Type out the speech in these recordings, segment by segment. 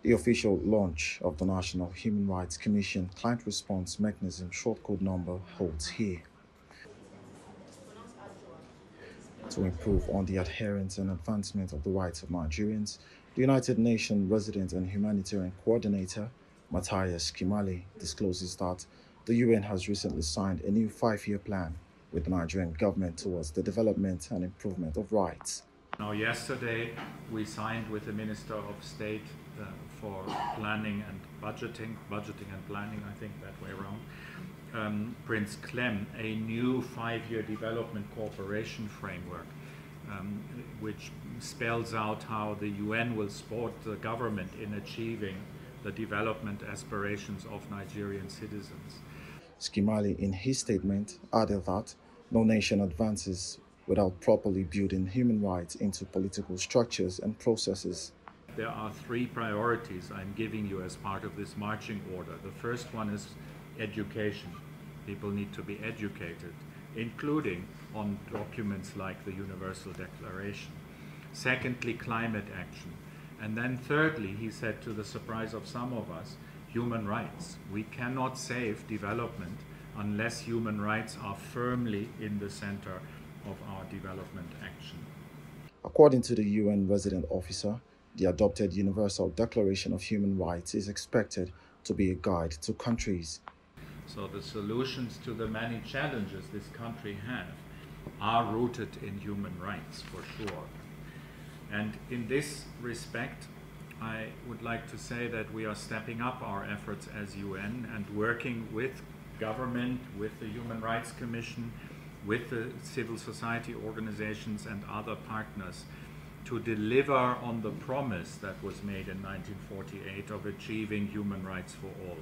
The official launch of the National Human Rights Commission Client Response Mechanism shortcode number holds here. To improve on the adherence and advancement of the rights of Nigerians, the United Nations Resident and Humanitarian Coordinator, Matthias Kimali, discloses that the UN has recently signed a new 5-year plan with the Nigerian government towards the development and improvement of rights. Now, yesterday we signed with the Minister of State for Planning and Budgeting and Planning, I think that way around, Prince Clem, a new 5-year development cooperation framework, which spells out how the UN will support the government in achieving the development aspirations of Nigerian citizens. Kimali, in his statement, added that no nation advances without properly building human rights into political structures and processes. There are 3 priorities I'm giving you as part of this marching order. The first one is education. People need to be educated, including on documents like the Universal Declaration. Secondly, climate action. And then thirdly, he said, to the surprise of some of us, human rights. We cannot save development unless human rights are firmly in the center of our development action. According to the UN resident officer, the adopted Universal Declaration of Human Rights is expected to be a guide to countries. So the solutions to the many challenges this country has are rooted in human rights, for sure. And in this respect, I would like to say that we are stepping up our efforts as UN and working with government, with the Human Rights Commission, with the civil society organizations and other partners to deliver on the promise that was made in 1948 of achieving human rights for all.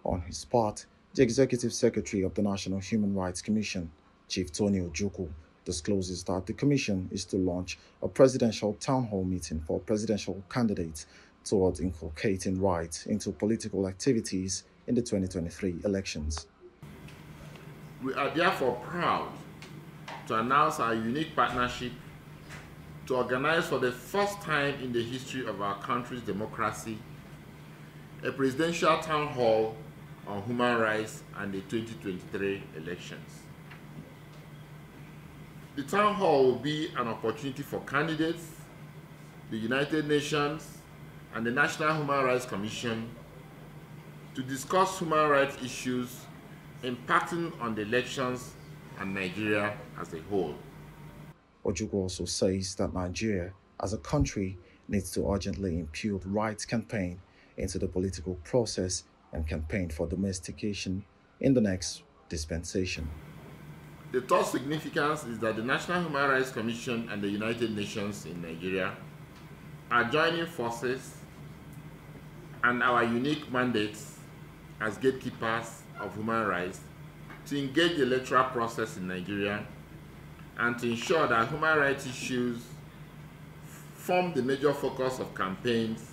On his part, the Executive Secretary of the National Human Rights Commission, Chief Tony Ojukwu, discloses that the Commission is to launch a presidential town hall meeting for presidential candidates towards inculcating rights into political activities in the 2023 elections. We are therefore proud to announce our unique partnership to organize for the first time in the history of our country's democracy a presidential town hall on human rights and the 2023 elections. The town hall will be an opportunity for candidates, the United Nations, and the National Human Rights Commission to discuss human rights issues impacting on the elections and Nigeria as a whole. Ojukwu also says that Nigeria, as a country, needs to urgently impute rights campaign into the political process and campaign for domestication in the next dispensation. The third significance is that the National Human Rights Commission and the United Nations in Nigeria are joining forces, and our unique mandates as gatekeepers of human rights to engage the electoral process in Nigeria and to ensure that human rights issues form the major focus of campaigns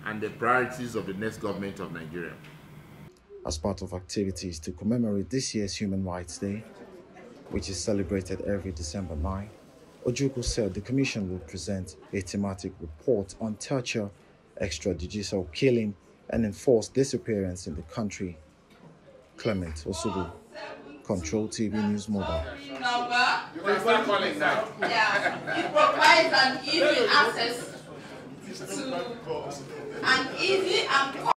and the priorities of the next government of Nigeria. As part of activities to commemorate this year's Human Rights Day, which is celebrated every December 9, Ojukwu said the Commission will present a thematic report on torture, extrajudicial killing, and enforced disappearance in the country. Clement Osubu, Control TV News Mobile. It provides an easy access to an easy and